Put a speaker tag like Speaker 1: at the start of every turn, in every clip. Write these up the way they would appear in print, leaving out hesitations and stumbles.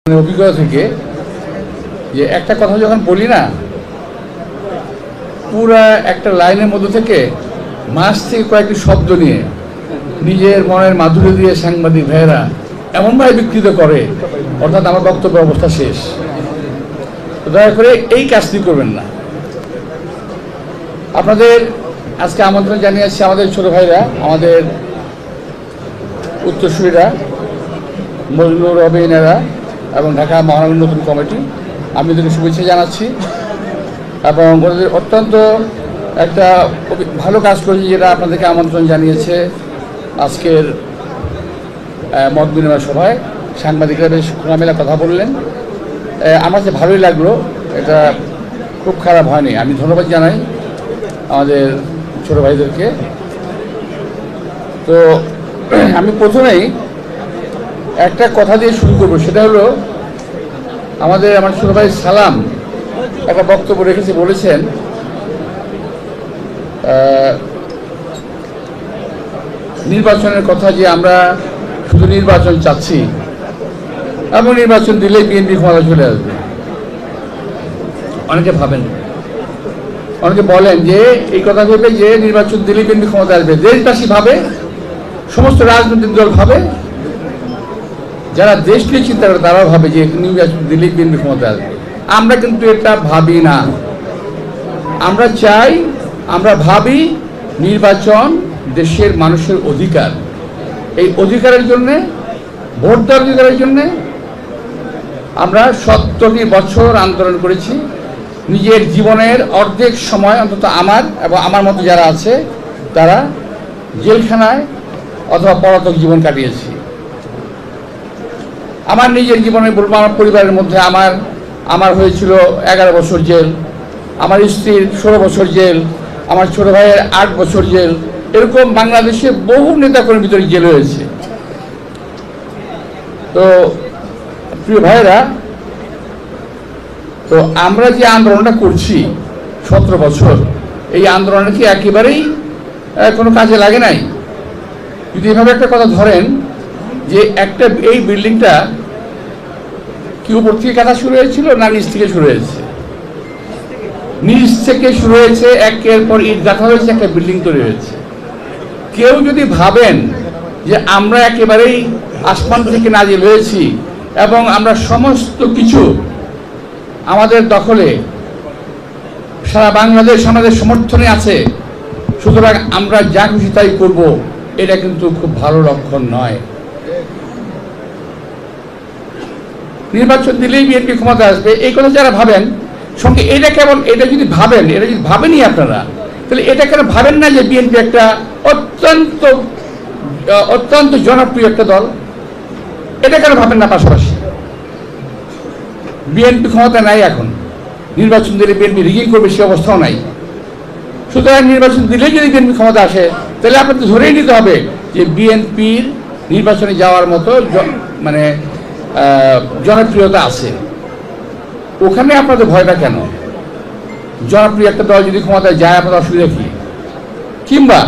Speaker 1: অভিজ্ঞতা থেকে যে একটা কথা যখন বলি না, পুরা একটা লাইনের মধ্যে থেকে মাস থেকে কয়েকটি শব্দ নিয়ে নিজের মনের মাধুর্য দিয়ে সাংবাদিক ভাইয়েরা এমনভাবে বিকৃত করে, অর্থাৎ আমার বক্তব্যের অবস্থা শেষ। দয়া করে এই কাজটি করবেন না। আপনাদের আজকে আমন্ত্রণ জানিয়েছি আমাদের ছোট ভাইরা, আমাদের উত্তরসূরিরা, মজনুর রবিনেরা এবং ঢাকা মহানগর নতুন কমিটি, আমি ওদেরকে শুভেচ্ছা জানাচ্ছি এবং ওদের অত্যন্ত একটা ভালো কাজ করেছে যেটা আপনাদেরকে আমন্ত্রণ জানিয়েছে আজকের মত বিনিময় সভায়। সাংবাদিকরা বেশ খোলামেলা কথা বললেন, আমার যে ভালোই লাগলো, এটা খুব খারাপ হয়নি। আমি ধন্যবাদ জানাই আমাদের ছোটো ভাইদেরকে। তো আমি প্রথমেই একটা কথা দিয়ে শুরু করবো, সেটা হলো আমার ছোট ভাই সালাম একটা বক্তব্য রেখেছে, বলেছেন নির্বাচনের কথা, যে আমরা শুধু নির্বাচন চাচ্ছি এবং নির্বাচন দিলেই বিএনপি ক্ষমতা চলে আসবে। অনেকে ভাবেন, অনেকে বলেন যে এই কথা ভেবে যে নির্বাচন দিলেই বিএনপি ক্ষমতা আসবে। দেশবাসী ভাবে, সমস্ত রাজনৈতিক দল ভাবে, যারা দেশ নিয়ে চিন্তা করে তারাও ভাবে যে নির্বাচন দিলেই বিএনপি ক্ষমতা আসবে। আমরা কিন্তু এটা ভাবি না। আমরা চাই, আমরা ভাবি নির্বাচন দেশের মানুষের অধিকার। এই অধিকারের জন্যে, ভোট দেওয়ার অধিকারের জন্যে আমরা 70টি বছর আন্দোলন করেছি। নিজের জীবনের অর্ধেক সময় অন্তত আমার এবং আমার মতো যারা আছে তারা জেলখানায় অথবা পলাতক জীবন কাটিয়েছি। আমার নিজের জীবনে বলবো, আমার পরিবারের মধ্যে আমার হয়েছিল 11 বছর জেল, আমার স্ত্রীর 16 বছর জেল, আমার ছোট ভাইয়ের 8 বছর জেল। এরকম বাংলাদেশে বহু নেতাকর্মীর ভিতরে জেল হয়েছে। তো প্রিয় ভাইয়েরা, তো আমরা যে আন্দোলনটা করছি 17 বছর, এই আন্দোলনে কি একেবারেই কোনো কাজে লাগে নাই? যদি এভাবে একটা কথা ধরেন যে এই বিল্ডিংটা কি উপর থেকে কাটা শুরু হয়েছিল না নিচ থেকে শুরু হয়েছে? নিচ থেকে শুরু হয়েছে, একের পর ইট গাঁথা হয়েছে, একটা বিল্ডিং তৈরি হয়েছে। কেউ যদি ভাবেন যে আমরা একেবারেই আসমান থেকে নাজিল হয়েছি এবং আমরা সমস্ত কিছু আমাদের দখলে, সারা বাংলাদেশ আমাদের সমর্থনে আছে, সুতরাং আমরা যা খুশি তাই করব, এটা কিন্তু খুব ভালো লক্ষণ নয়। নির্বাচন দিলেই বিএনপি ক্ষমতা আসবে, এই কথা যারা ভাবেন, সঙ্গে এটা কেবল, এটা যদি ভাবেন, এটা যদি ভাবেনই আপনারা, তাহলে এটা কেন ভাবেন না যে বিএনপি একটা অত্যন্ত জনপ্রিয় একটা দল? এটা কেন ভাবেন না? পাশাপাশি বিএনপি ক্ষমতা নাই এখন, নির্বাচন দিলে বিএনপি রিগিং করবে সে অবস্থাও নাই। সুতরাং নির্বাচন দিলেই যদি বিএনপি ক্ষমতা আসে, তাহলে আপনাদের ধরেই নিতে হবে যে বিএনপির নির্বাচনে যাওয়ার মতো মানে জনপ্রিয়তা আছে। ওখানে আপনাদের ভয়টা কেন? জনপ্রিয় একটা দল যদি ক্ষমতায় যায়, আপনাদের অসুবিধা কি? কিংবা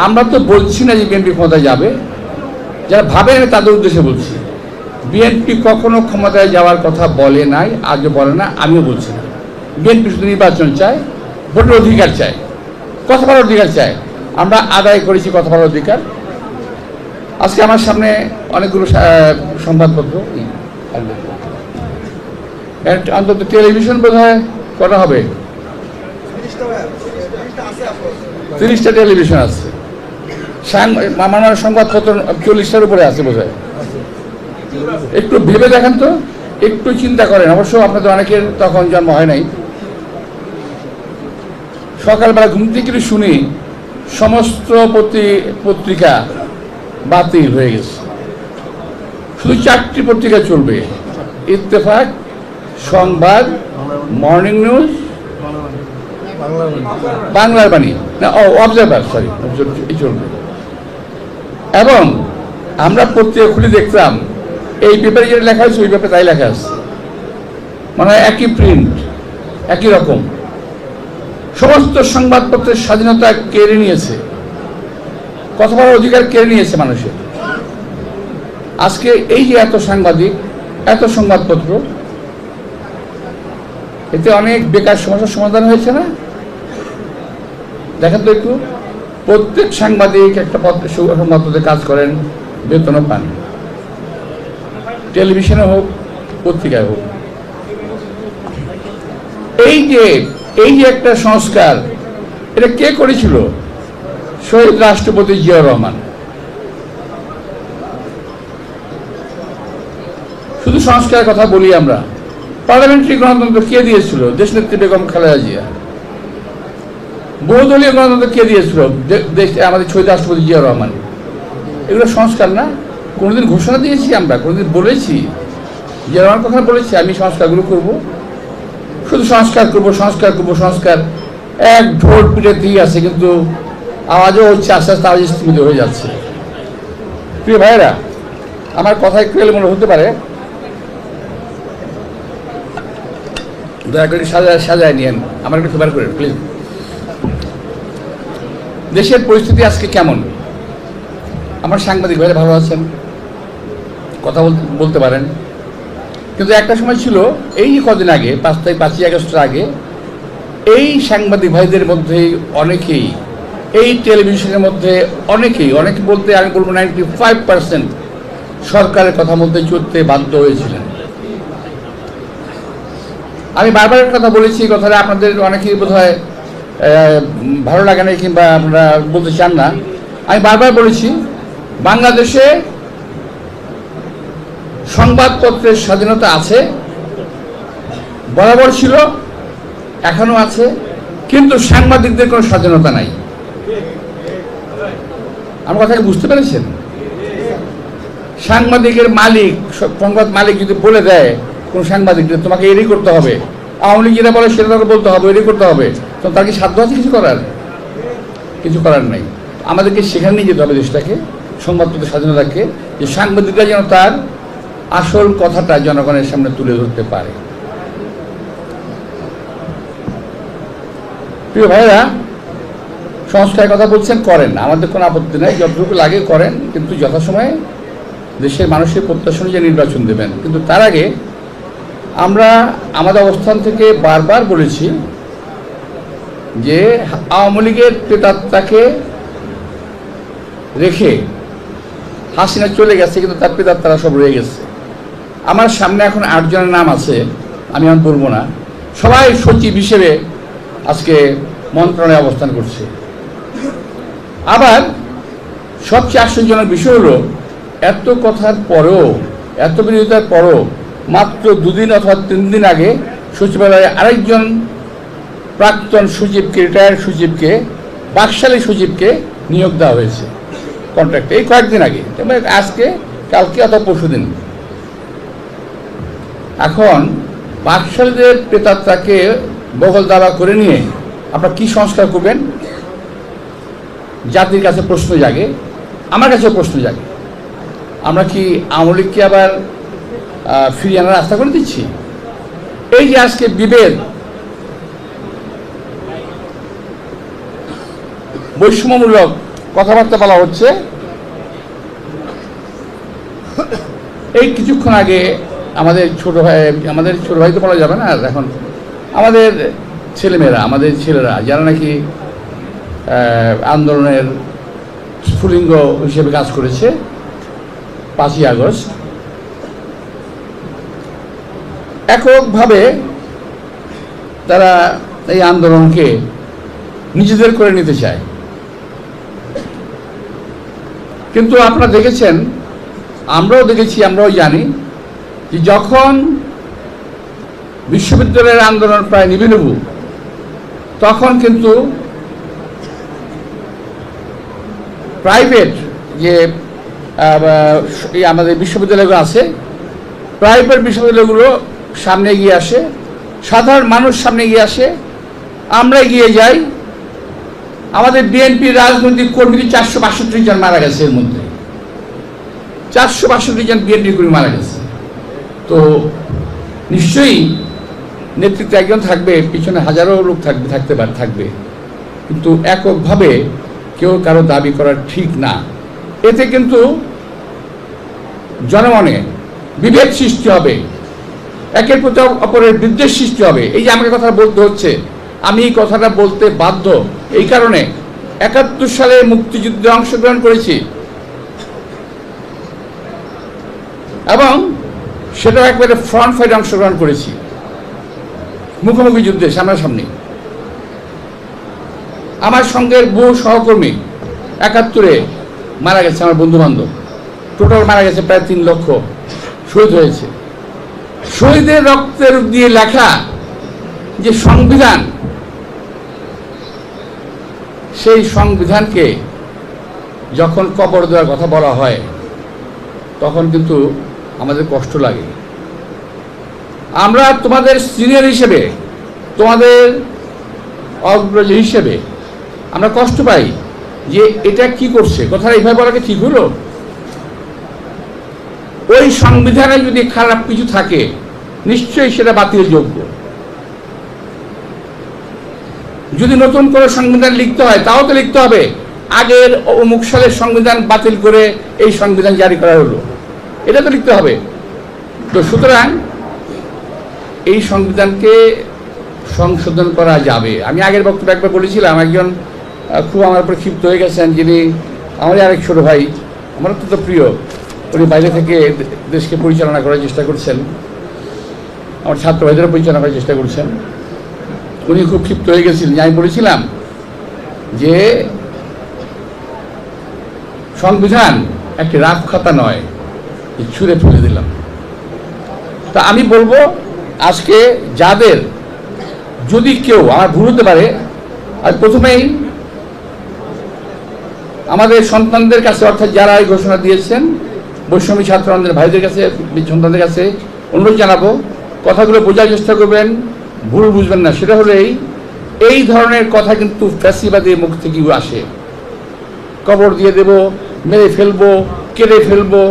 Speaker 1: আমরা তো বলছি না যে বিএনপি ক্ষমতায় যাবে, যারা ভাবেন তাদের উদ্দেশ্যে বলছি, বিএনপি কখনো ক্ষমতায় যাওয়ার কথা বলে নাই, আজও বলে না, আমিও বলছি না। বিএনপি শুধু নির্বাচন চায়, ভোটের অধিকার চায়, কথা বলার অধিকার চায়। আমরা আদায় করেছি কথা বলার অধিকার। আজকে আমার সামনে অনেকগুলো সংবাদপত্র, অন্তত টেলিভিশন বোধ হয় করা হবে, 30টা টেলিভিশন আছে, আমার সংবাদপত্র 40টার উপরে আছে বোধ হয়। একটু ভেবে দেখেন তো, একটু চিন্তা করেন। অবশ্য আপনাদের অনেকের তখন জন্ম হয় নাই। সকালবেলা ঘুম থেকে শুনি সমস্ত পত্রিকা বাতিল হয়ে গেছে, শুধু 4টি পত্রিকা চলবে: ইত্তেফাক, সংবাদ, মর্নিং নিউজ, বাংলার বাণী, না অবজারভার, সরি, এই চলবে। এবং আমরা পত্রিকা খুলে দেখতাম এই পেপারে যেটা লেখা হয়েছে ওই পেপারে তাই লেখা আছে, মানে একই প্রিন্ট, একই রকম। সমস্ত সংবাদপত্রের স্বাধীনতা কেড়ে নিয়েছে, কথা বলার অধিকার কেড়ে নিয়েছে মানুষের। আজকে এই যে এত সাংবাদিক, এত সংবাদপত্র, এতে অনেক বেকার সমস্যার সমাধান হয়েছে না? দেখেন তো একটু, প্রত্যেক সাংবাদিক একটা সংবাদপত্রে কাজ করেন, বেতনও পান, টেলিভিশনে হোক পত্রিকায় হোক। এই যে একটা সংস্কার, এটা কে করেছিল? শহীদ রাষ্ট্রপতি জিয়াউর রহমান। শুধু সংস্কারের কথা বলি আমরা, পার্লামেন্টারি গণতন্ত্র কে দিয়েছিল? দেশনেত্রী বেগম খালেদা জিয়া। বহুদলীয় গণতন্ত্র কে দিয়েছিল? আমাদের শহীদ রাষ্ট্রপতি জিয়াউর রহমান। এগুলো সংস্কার না? কোনোদিন ঘোষণা দিয়েছি আমরা? কোনোদিন বলেছি? জিয়াউর রহমান কখনো বলেছি আমি সংস্কারগুলো করব? শুধু সংস্কার করব, সংস্কার করব, সংস্কার। এক ঢোল পিটাতেই আছে, কিন্তু আওয়াজও হচ্ছে, আস্তে আস্তে আওয়াজ স্থিমিত হয়ে যাচ্ছে। প্রিয় ভাইয়েরা, আমার কথা একটু এলোমেলো হতে পারে, দয়া করে সাজায় নিয়েন, আমার একটু ফেভার করেন প্লিজ। দেশের পরিস্থিতি আজকে কেমন? আমার সাংবাদিক ভাইরা ভালো আছেন, কথা বলতে পারেন, কিন্তু একটা সময় ছিল, এই কদিন আগে 5ই আগস্টের আগে, এই সাংবাদিক ভাইদের মধ্যে অনেকেই, এই টেলিভিশনের মধ্যে অনেকে বলতে আমি বলবো 95% সরকারের কথা বলতে চলতে বাধ্য হয়েছিলেন। আমি বারবার কথা বলেছি, কথাটা আপনাদের অনেকেই বোধ হয় ভালো লাগে না, কিংবা আপনারা বলতে চান না। আমি বারবার বলেছি, বাংলাদেশে সংবাদপত্রের স্বাধীনতা আছে, বরাবর ছিল, এখনো আছে, কিন্তু সাংবাদিকদের কোনো স্বাধীনতা নাই। আমার কথাকে বুঝতে পেরেছেন? সাংবাদিকের মালিক, সংবাদ মালিক যদি বলে দেয় কোন সাংবাদিকদের তোমাকে এরই করতে হবে, আওয়ামী লীগ যেটা বলে সেটা তাকে বলতে হবে, এরই করতে হবে, তো তার কি সাধ্য আছে কিছু করার? কিছু করার নাই। আমাদেরকে সেখানে নিয়ে যেতে হবে দেশটাকে, সংবাদপত্রের স্বাধীনতাকে, যে সাংবাদিকরা যেন তার আসল কথাটা জনগণের সামনে তুলে ধরতে পারে। প্রিয় ভাইরা, সংস্কারের কথা বলছেন, করেন, আমাদের কোনো আপত্তি নাই, যতটুকু লাগে করেন, কিন্তু যথাসময়ে দেশের মানুষের প্রত্যাশা অনুযায়ী নির্বাচন দেবেন। কিন্তু তার আগে আমরা আমাদের অবস্থান থেকে বারবার বলেছি যে আওয়ামী লীগের প্রেতাত্মাকে রেখে হাসিনা চলে গেছে, কিন্তু তার প্রেতাত্মারা সব রয়ে গেছে। আমার সামনে এখন 8 জনের নাম আছে, আমি এখন বলবো না, সবাই সচিব হিসেবে আজকে মন্ত্রণালয়ে অবস্থান করছে। আবার সবচেয়ে আশ্চর্যজনক বিষয় হলো, এত কথার পরেও, এত বিরোধিতার পরও মাত্র 2 দিন অথবা 3 দিন আগে সচিবালয়ে আরেকজন প্রাক্তন সচিবকে, রিটায়ার্ড সচিবকে, বাকশালী সচিবকে নিয়োগ দেওয়া হয়েছে কন্ট্রাক্টে, এই কয়েকদিন আগে, আজকে কালকে অথবা পরশুদিন। এখন বাকশালীদের প্রেতাত্মাকে বগল দাবা করে নিয়ে আপনারা কি সংস্কার করবেন? জাতির কাছে প্রশ্ন জাগে, আমার কাছেও প্রশ্ন জাগে। আমরা কি আওয়ামী লীগকে আবার ফিরিয়ে আনার রাস্তা করে দিচ্ছি? এই যে আজকে বিভেদ, বৈষম্যমূলক কথাবার্তা বলা হচ্ছে, এই কিছুক্ষণ আগে আমাদের ছোট ভাই তো বলা যাবে না এখন, আমাদের ছেলেমেয়েরা, আমাদের ছেলেরা যারা নাকি আন্দোলনের স্ফুলিঙ্গ হিসেবে কাজ করেছে 5ই আগস্ট, এককভাবে তারা এই আন্দোলনকে নিজেদের করে নিতে চায়। কিন্তু আপনারা দেখেছেন, আমরাও দেখেছি, আমরাও জানি যে যখন বিশ্ববিদ্যালয়ের আন্দোলন প্রায় নিবিড়, তখন কিন্তু প্রাইভেট যে আমাদের বিশ্ববিদ্যালয়গুলো আছে, প্রাইভেট বিশ্ববিদ্যালয়গুলো সামনে এগিয়ে আসে, সাধারণ মানুষ সামনে এগিয়ে আসে, আমরা এগিয়ে যাই। আমাদের বিএনপির রাজনৈতিক কর্মী 462 জন মারা গেছে, এর মধ্যে 462 জন বিএনপি কর্মী মারা গেছে। তো নিশ্চয়ই নেতৃত্বে একজন থাকবে, পিছনে হাজারো লোক থাকবে, কিন্তু এককভাবে কেউ কারো দাবি করা ঠিক না। এতে কিন্তু জনমনে বিভেদ সৃষ্টি হবে, একের প্রতি অপরের বিদ্বেষ সৃষ্টি হবে। এই যে আমাকে কথা বলতে হচ্ছে, আমি এই কথাটা বলতে বাধ্য এই কারণে ৭১ সালে মুক্তিযুদ্ধে অংশগ্রহণ করেছি এবং সেটা একবারে ফ্রন্ট ফাইটে অংশগ্রহণ করেছি, মুখোমুখি যুদ্ধে সামনাসামনি। আমার সঙ্গের বহু সহকর্মী ৭১-এ মারা গেছে, আমার বন্ধু বান্ধব টোটাল মারা গেছে প্রায় ৩ লক্ষ, শহীদ হয়েছে। শহীদের রক্তের দিয়ে লেখা যে সংবিধান, সেই সংবিধানকে যখন কবর দেওয়ার কথা বলা হয় তখন কিন্তু আমাদের কষ্ট লাগে। আমরা তোমাদের সিনিয়র হিসেবে, তোমাদের অগ্রজ হিসেবে আমরা কষ্ট পাই যে এটা কি করছে, কথাটা এইভাবে বলাকে ঠিক হলো? ওই সংবিধানে যদি খারাপ কিছু থাকে নিশ্চয়ই সেটা বাতিলের যোগ্য। যদি নতুন করে সংবিধান লিখতে হয় তাও তো লিখতে হবে আগের অমুক সালের সংবিধান বাতিল করে এই সংবিধান জারি করা হলো, এটা তো লিখতে হবে। তো সুতরাং এই সংবিধানকে সংশোধন করা যাবে। আমি আগের বক্তব্যে একবার বলেছিলাম, একজন খুব আমার উপরে ক্ষিপ্ত হয়ে গেছেন, যিনি আমারই আরেক ছোট ভাই, আমার অত্যন্ত প্রিয়, উনি বাইরে থেকে দেশকে পরিচালনা করার চেষ্টা করছেন, আমার ছাত্র ভাইদেরও পরিচালনা করার চেষ্টা করছেন। উনি খুব ক্ষিপ্ত হয়ে গেছিলেন যে আমি বলেছিলাম যে সংবিধান একটি রাফ খাতা নয়, ছুঁড়ে ফেলে দিলাম। তা আমি বলবো আজকে যাদের, যদি কেউ, আমার ভুল হতে পারে, আর প্রথমেই আমাদের সন্তানদের কাছে, অর্থাৎ যারা এই ঘোষণা দিয়েছেন বৈষম্য ছাত্র আন্দোলনের ভাইদের কাছে, সন্তানদের কাছে অনুরোধ জানাবো, কথাগুলো বোঝার চেষ্টা করবেন, ভুল বুঝবেন না। সেটা হলো এই ধরনের কথা কিন্তু ফ্যাসিবাদের মুখ থেকেও আসে। কবর দিয়ে দেব, মেরে ফেলবো, কেড়ে ফেলবো,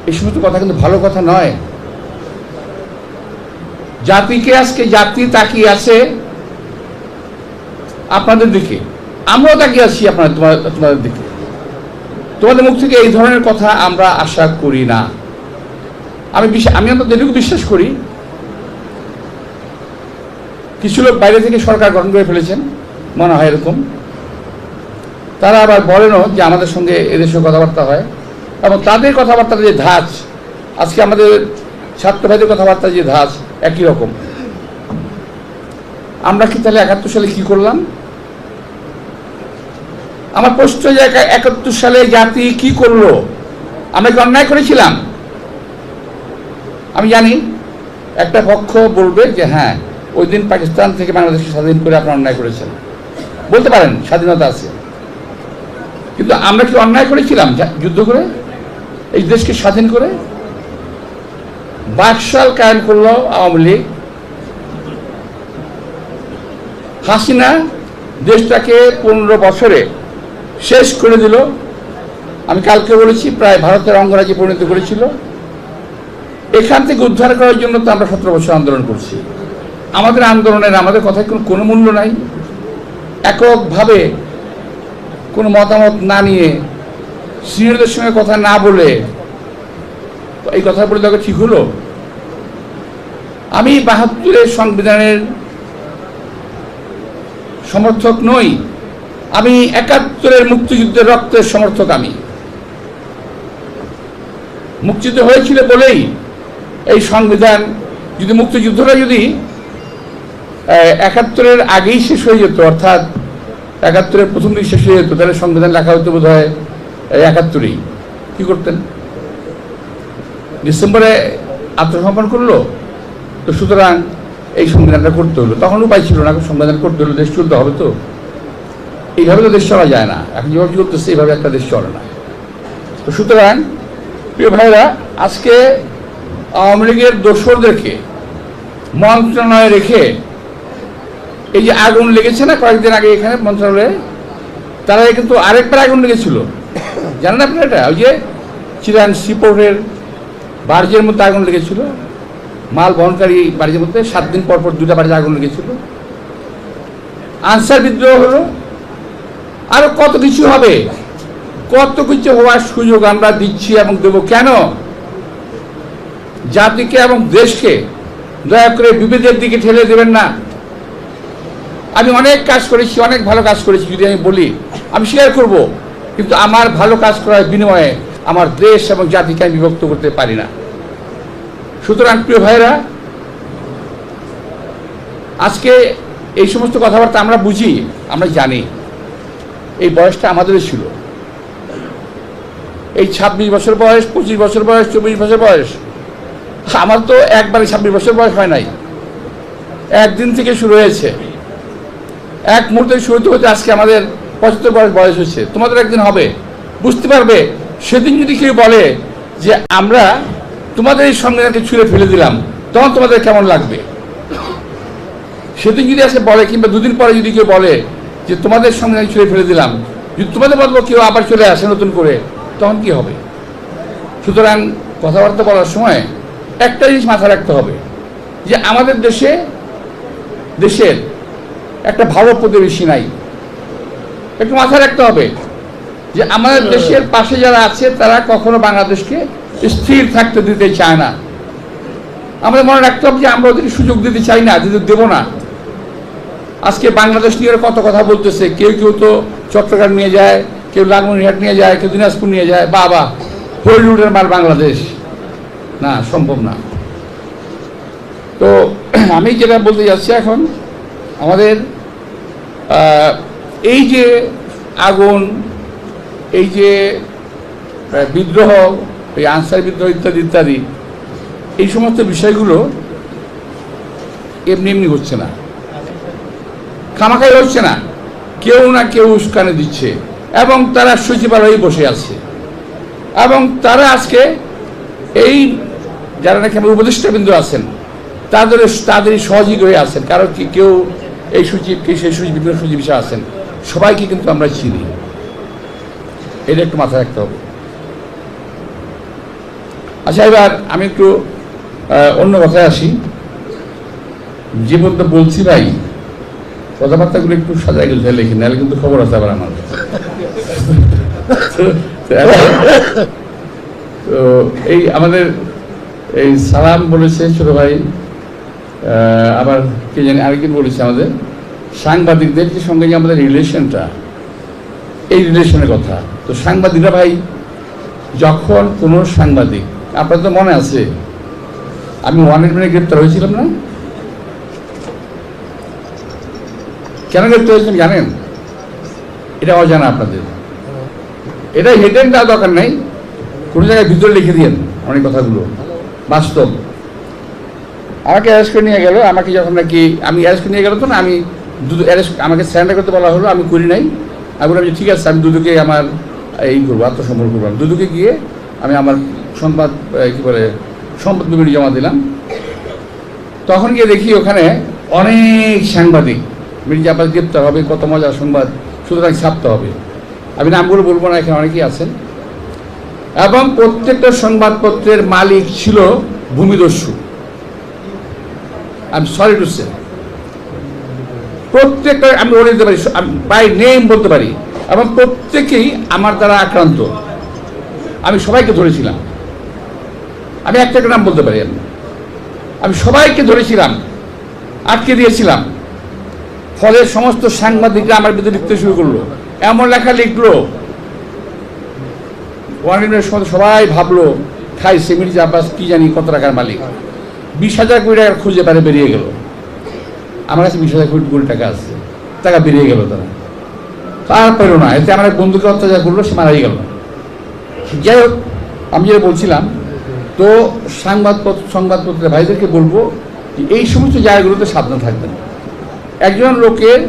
Speaker 1: এই সমস্ত কথা কিন্তু ভালো কথা নয়। জাতিকে, আজকে জাতি তাকিয়ে আছে আপনাদের দিকে, আমরাও তাকিয়ে আছি তোমাদের দিকে। তোমাদের মুখ থেকে এই ধরনের কথা আমরা আশা করি না। আমি অন্তত এটুকু বিশ্বাস করি, কিছু লোক বাইরে থেকে সরকার গঠন করে ফেলেছেন, মনে হয় এরকম। তারা আবার বলেনও যে আমাদের সঙ্গে এদেশে কথাবার্তা হয়, এবং তাদের কথাবার্তার যে ধাঁচ, আজকে আমাদের ছাত্র ভাইদের কথাবার্তার যে ধাঁচ একই রকম। আমরা কি তাহলে ৭১ সালে কি করলাম? আমার প্রশ্ন যে ৭১ সালে জাতি কি করলো? আমরা কি অন্যায় করেছিলাম? আমি জানি একটা পক্ষ বলবে যে হ্যাঁ, ওই দিন পাকিস্তান থেকে বাংলাদেশকে স্বাধীন করে আপনারা অন্যায় করেছেন, বলতে পারেন, স্বাধীনতা আছে। কিন্তু আমরা কি অন্যায় করেছিলাম যুদ্ধ করে এই দেশকে স্বাধীন করে? বাকশাল কায়েম করলো আওয়ামী লীগ, হাসিনা দেশটাকে 15 বছরে শেষ করে দিল। আমি কালকে বলেছি প্রায় ভারতের অঙ্গরাজ্যে পরিণত করেছিল। এখান থেকে উদ্ধার করার জন্য তো আমরা 17 বছর আন্দোলন করছি। আমাদের আন্দোলনের, আমাদের কথায় কোনো মূল্য নাই। এককভাবে কোনো মতামত না নিয়ে, সিনিয়রদের সঙ্গে কথা না বলে এই কথা বলে তাকে ঠিক হলো? আমি ৭২-এর সংবিধানের সমর্থক নই, আমি ৭১-এর মুক্তিযুদ্ধের রক্তের সমর্থক। আমি মুক্তিযুদ্ধ হয়েছিল বলেই এই সংবিধান, যদি মুক্তিযুদ্ধটা যদি ৭১-এর আগেই শেষ হয়ে যেত, অর্থাৎ ৭১-এর প্রথম দিক শেষ হয়ে যেত, তাহলে সংবিধান লেখা হতো বোধ হয় ৭১-এই। কি করতেন? ডিসেম্বরে আত্মসমর্পণ করলো, তো সুতরাং এই সংবিধানটা করতে হলো। তখন উপায় ছিল না, সংবিধান করতে হলো, দেশ চলতে হবে। তো এইভাবে তো দেশ চলা যায় না, এখন যেভাবে চলতেছে এইভাবে একটা দেশ চলে না। তো সুতরাং প্রিয় ভাইরা, আজকে আওয়ামী লীগের দোসরদেরকে মন্ত্রণালয়ে রেখে, এই যে আগুন লেগেছে না কয়েকদিন আগে এখানে মন্ত্রণালয়ে, তারা কিন্তু আরেকবার আগুন লেগেছিল, জানেন আপনারা এটা? ওই যে চিরান সিপোর্টের বার্জের মধ্যে আগুন লেগেছিল, মাল বহনকারী বাড়ির মধ্যে 7 দিন পর 2টা বাড়িতে আগুন লেগেছিল। আনসার বিদ্রোহ হলো, আরো কত কিছু হবে, কত কিছু হওয়ার সুযোগ আমরা দিচ্ছি এবং দেবো। কেন? জাতিকে এবং দেশকে দয়া করে বিভেদের দিকে ঠেলে দেবেন না। আমি অনেক কাজ করেছি, অনেক ভালো কাজ করেছি, যদি আমি বলি আমি স্বীকার করব, কিন্তু আমার ভালো কাজ করার বিনিময়ে আমার দেশ এবং জাতিকে আমি বিভক্ত করতে পারি না। সুতরাং প্রিয় ভাইরা, আজকে এই সমস্ত কথাবার্তা আমরা বুঝি, আমরা জানি, এই বয়সটা আমাদেরও ছিল। এই 26 বছর বয়স, 25 বছর বয়স, 24 বছর বয়স, আমার তো একবারে 26 বছর বয়স হয় নাই, একদিন থেকে শুরু হয়েছে, এক মুহূর্তে শুরু হতে আজকে আমাদের 75 বয়স হচ্ছে। তোমাদের একদিন হবে, বুঝতে পারবে। সেদিন যদি কেউ বলে যে আমরা তোমাদের এই সংবিধানকে ছুঁড়ে ফেলে দিলাম, তখন তোমাদের কেমন লাগবে? সেদিন যদি আসে বলে, কিংবা দুদিন পরে যদি কেউ বলে যে তোমাদের সংবিধান ছুঁড়ে ফেলে দিলাম, যদি তোমাদের বদলে কেউ আবার চলে আসে নতুন করে, তখন কি হবে? সুতরাং কথাবার্তা বলার সময় একটা জিনিস মাথায় রাখতে হবে, যে আমাদের দেশের একটা ভালো প্রতিবেশী নাই। একটু মাথায় রাখতে হবে যে আমাদের দেশের পাশে যারা আছে তারা কখনো বাংলাদেশকে স্থির থাকতে দিতে চায় না। আমাদের মনে রাখতে হবে যে আমরা ওদেরকে সুযোগ দিতে চাই না, দেব না। আজকে বাংলাদেশ নিয়ে কত কথা বলতেছে, কেউ কেউ তো চট্টগ্রাম নিয়ে যায়, কেউ লালমনিরহাট নিয়ে যায়, কেউ দিনাজপুর নিয়ে যায়। বাবা, হলিউডের মাল বাংলাদেশ, না, সম্ভব না। তো আমি যেটা বলতে যাচ্ছি এখন, আমাদের এই যে আগুন, এই যে বিদ্রোহ, এই আনসার বিদ্রোহ ইত্যাদি ইত্যাদি, এই সমস্ত বিষয়গুলো এমনি এমনি হচ্ছে না, খামাখাই হচ্ছে না, কেউ না কেউ উস্কানি দিচ্ছে, এবং তারা সচিবালয়ে বসে আছে, এবং তারা আজকে এই যারা নাকি আমার উপদেষ্টাবৃন্দ আছেন তাদেরই সহযোগী হয়ে আছেন। কারণ কি, কেউ এই সচিব, কে সেই সচিব, বিভিন্ন সচিব হিসেবে আছেন, সবাইকে কিন্তু আমরা চিনি। এটা একটু মাথায় রাখতে হবে। আচ্ছা, এবার আমি একটু অন্য কথায় আসি। যে পর্যন্ত বলছি ভাই, কথাবার্তাগুলো একটু সাজাই গেছে লিখে, নাহলে কিন্তু খবর আছে আবার আমার। তো এই আমাদের এই সালাম বলেছে ছোট ভাই, আবার কে জানি আরেকদিন বলেছে আমাদের সাংবাদিকদের যে সঙ্গে যে আমাদের রিলেশনটা, এই রিলেশনের কথা। তো সাংবাদিকরা ভাই, যখন কোনো সাংবাদিক, আপনার তো মনে আছে আমি 1 গ্রেপ্তার হয়েছিলাম না? কেন গ্রেপ্তার হয়েছিলাম জানেন? এটা অজানা আপনাদের, এটা হেডেন দেওয়ার দরকার নাই, কোনো জায়গায় ভিতরে লিখে দিয়েন অনেক কথাগুলো বাস্তব। আমাকে অ্যারেস্ট করে নিয়ে গেল, আমাকে যখন নাকি আমি অ্যারেস্ট করে নিয়ে গেল, তো না, আমি আমাকে স্যারেন্ডার করতে বলা হলো, আমি করি নাই। আমি বললাম যে ঠিক আছে, আমি দুদুকে আমার এই করবো, আত্মসমর্পণ করবো। দুদুকে গিয়ে আমি আমার সম্পদ বিবরণী জমা দিলাম। তখন গিয়ে দেখি ওখানে অনেক সাংবাদিক, মির্জা আব্বাস গ্রেপ্তার হবে, কত মজার সংবাদ, সুতরাং ছাপতে হবে। আমি নামগুলো বলবো না, এখানে অনেকেই আছেন। এবং প্রত্যেকটা সংবাদপত্রের মালিক ছিল ভূমিদস্যু। I am sorry to say, প্রত্যেকটা আমি বলে দিতে পারি, বাই নেম বলতে পারি, এবং প্রত্যেকেই আমার দ্বারা আক্রান্ত। আমি সবাইকে ধরেছিলাম, আমি একটা নাম বলতে পারি, আমি সবাইকে ধরেছিলাম, আটকে দিয়েছিলাম। ফলে সমস্ত সাংবাদিকরা আমার বিরুদ্ধে লিখতে শুরু করলো, এমন লেখা লিখলো, সবাই ভাবলো খাইছে মির্জা আব্বাস কি জানি কত টাকার মালিক, 20,000 কোটি টাকা খুঁজে পারে বেরিয়ে গেল। আমার কাছে 20,000 কোটি টাকা আছে, টাকা বেরিয়ে গেল তারা। তারপরেও না, এতে আমার এক বন্ধুকে অত্যাচার করলো, সে মারাই গেল। যাই হোক, আমি যেটা বলছিলাম, তো সংবাদপত্রের ভাইদেরকে বলবো যে এই সমস্ত জায়গাগুলোতে সাবধান থাকবেন। একজন লোকের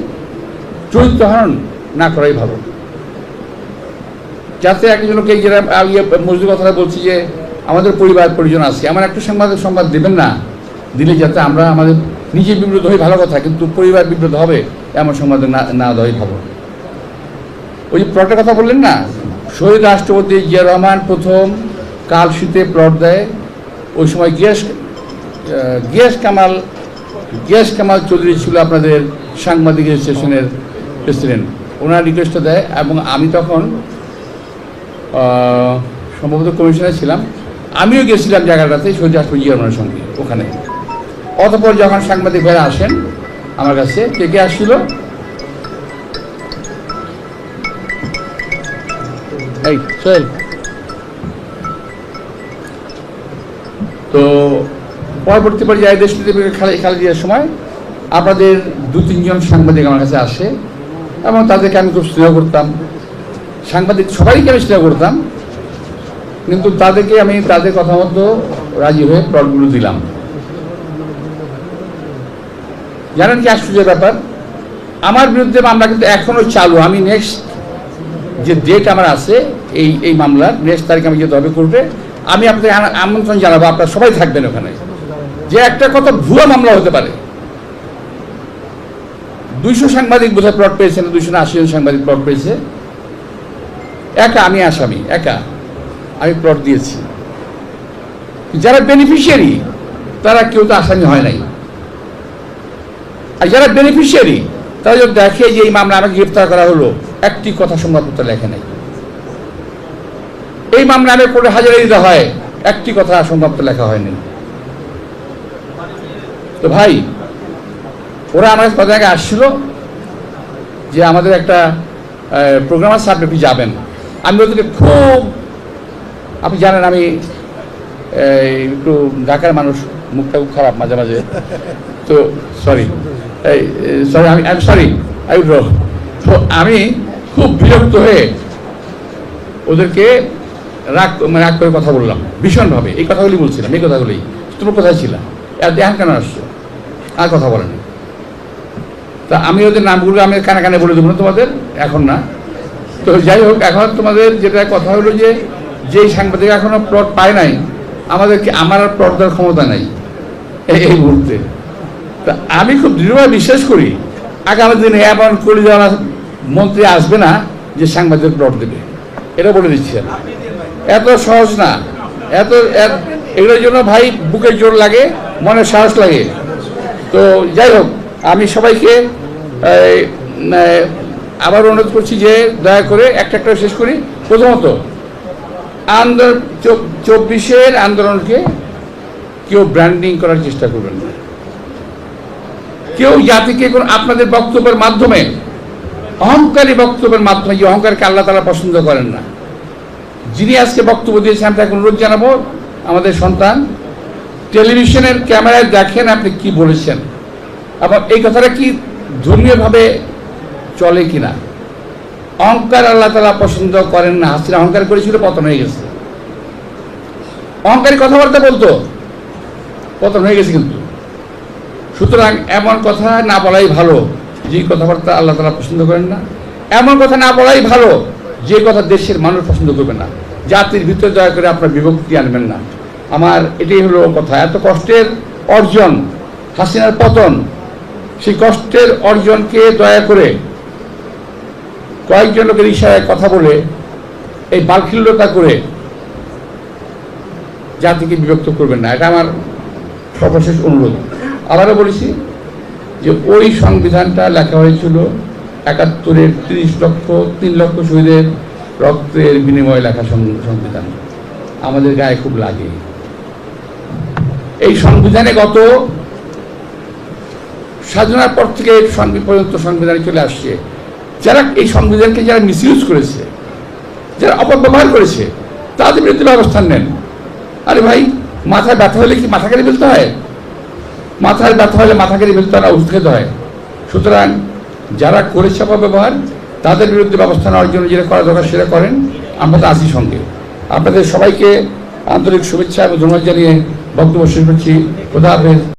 Speaker 1: চরিত্র হরণ না করাই ভালো, যাতে একজন লোকে যেটা মজুর কথাটা বলছি যে আমাদের পরিবার পরিজন আছে, আমার একটা সংবাদ দেবেন না, দিলে যাতে আমরা আমাদের নিজে বিব্রত হই ভালো কথা, কিন্তু পরিবার বিব্রত হবে এমন সংবাদ না দেওয়াই ভালো। ওই যে প্লটের কথা বললেন না, শহীদ রাষ্ট্রপতি জিয়া রহমান প্রথম কালশীতে প্লট দেয়, ওই সময় গিয়াস কামাল চৌধুরী ছিল আপনাদের সাংবাদিক অ্যাসোসিয়েশনের প্রেসিডেন্ট, ওনার রিকোয়েস্টটা দেয়, এবং আমি তখন সম্ভবত কমিশনার ছিলাম। আমিও গেছিলাম জায়গাটাতে শহীদ রাষ্ট্রপতি জিয়াউর সঙ্গে ওখানে। অতঃপর যখন সাংবাদিক ভাইরা আসেন আমার কাছে, কে কে আসছিল, এই সোহেল, তো পরবর্তী পর্যায়ে দেশনীতি খালেদার সময় আপনাদের 2-3 জন সাংবাদিক আমার কাছে আসে এবং তাদেরকে আমি খুব স্নেহ করতাম। সাংবাদিক সবাইকে আমি স্নেহ করতাম, কিন্তু তাদেরকে আমি তাদের কথা মতো রাজি হয়ে প্লটগুলো দিলাম। জানেন কি আশ্চর্যের ব্যাপার, আমার বিরুদ্ধে মামলা কিন্তু এখনো চালু। আমি নেক্সট যে ডেট আমার আছে এই মামলার নেক্সট তারিখ আমি যেতে হবে কোর্টে, আমি আপনাদের আমন্ত্রণ জানাবো, আপনারা সবাই থাকবেন ওখানে। যে একটা কত ভুয়া মামলা হতে পারে। 200 সাংবাদিক বোধহয় প্লট পেয়েছেন, 280 জন সাংবাদিক প্লট পেয়েছে। একা আমি আসামি, একা আমি প্লট দিয়েছি। যারা বেনিফিশিয়ারি তারা কেউ তো আসামি হয় নাই। আর যারা বেনিফিশিয়ারি তারা যদি দেখে যে এই মামলা আমাকে গ্রেফতার করা হলো, একটি কথা সংবাদপত্র লেখে নাই। এই মামলা আমি কোর্টে হাজিরা দিতে হয়, একটি কথা সংবাদপত্র লেখা হয়নি। তো ভাই, ওরা আমার কথা আগে আসছিল যে আমাদের একটা প্রোগ্রাম আছে, আপনি কি যাবেন? আমি ওদেরকে খুব, আপনি জানেন আমি একটু ঢাকার মানুষ, মুখটা খুব খারাপ মাঝে মাঝে, তো সরি তো আমি খুব বিরক্ত হয়ে ওদেরকে রাগ করে কথা বললাম ভীষণভাবে। এই কথাগুলি বলছিলাম, এই কথাগুলি, তোমার কোথায় ছিলাম, এখন কেন আসছো, আর কথা বলেনি। তা আমি ওদের নামগুলো আমি কানে কানে বলে দেবো না তোমাদের, এখন না। তো যাই হোক, এখন তোমাদের যেটা কথা হলো যে যেই সাংবাদিক এখনো প্লট পায় নাই, আমাদেরকে আমার আর প্লট দেওয়ার ক্ষমতা নাই এই মুহূর্তে। তা আমি খুব দৃঢ়ভাবে বিশ্বাস করি আগামী দিনে এমন করে যাওয়া মন্ত্রী আসবে না যে সাংবাদিক প্লট দেবে, এটা বলে দিচ্ছি। এত সহজ না, এগুলোর জন্য ভাই বুকের জোর লাগে, মনে সাহস লাগে। তো যাই হোক, আমি সবাইকে আবার অনুরোধ করছি যে দয়া করে একটা শেষ করি। প্রথমত, 24-এর আন্দোলনকে কেউ ব্র্যান্ডিং করার চেষ্টা করবেন না। কেউ জাতিকে আপনাদের বক্তব্যের মাধ্যমে, অহংকারী বক্তব্যের মাধ্যমে, যে অহংকারকে আল্লাহ তাআলা পছন্দ করেন না, যিনি আজকে বক্তব্য দিয়েছেন, আমি তাকে অনুরোধ জানাবো, আমাদের সন্তান টেলিভিশনের ক্যামেরায় দেখেন আপনি কি বলেছেন, আবার এই কথাটা কি ধর্মীয়ভাবে চলে কিনা। অহংকার আল্লাহ তাআলা পছন্দ করেন না। হাসিনা অহংকার করেছিল, পতন হয়ে গেছে। অহংকারী কথাবার্তা বলতো, পতন হয়ে গেছে। কিন্তু সুতরাং এমন কথা না বলাই ভালো যে কথাবার্তা আল্লাহ তাআলা পছন্দ করেন না। এমন কথা না বলাই ভালো যে কথা দেশের মানুষ পছন্দ করবে না। জাতির ভিতরে দয়া করে আপনার বিভক্তি আনবেন না। আমার এটাই হলো কথা। এত কষ্টের অর্জন হাসিনার পতন, সেই কষ্টের অর্জনকে দয়া করে কয়েকজন লোকের ইশারায় কথা বলে, এই বালখিল্যতা করে জাতিকে বিভক্ত করবেন না। এটা আমার সর্বশেষ অনুরোধ। আবারও বলেছি যে ওই সংবিধানটা লেখা হয়েছিল 71-এর 3 লক্ষ শহীদের রক্তের বিনিময়ে লেখা সংবিধান। আমাদের গায়ে খুব লাগে। এই সংবিধানে গত স্বাধীনতার পর থেকে পর্যন্ত সংবিধানে চলে আসছে, যারা এই সংবিধানকে যারা মিসইউজ করেছে, যারা অপব্যবহার করেছে, তাদের বিরুদ্ধে ব্যবস্থা নেন। আরে ভাই, মাথায় ব্যথা হলে কি মাথা কেটে ফেলতে হয়? মাথায় ব্যথা হলে মাথা কেটে ফেলতে হয়, ওষুধ খেতে হয়। সুতরাং যারা করেছে অপব্যবহার, তাদের বিরুদ্ধে ব্যবস্থা নেওয়ার জন্য যেটা করা দরকার সেটা করেন। আমরা তো আছি সঙ্গে। আপনাদের সবাইকে আন্তরিক শুভেচ্ছা এবং ধন্যবাদ জানিয়ে বক্তব্য শেষ করছি। খোদা হাফেজ।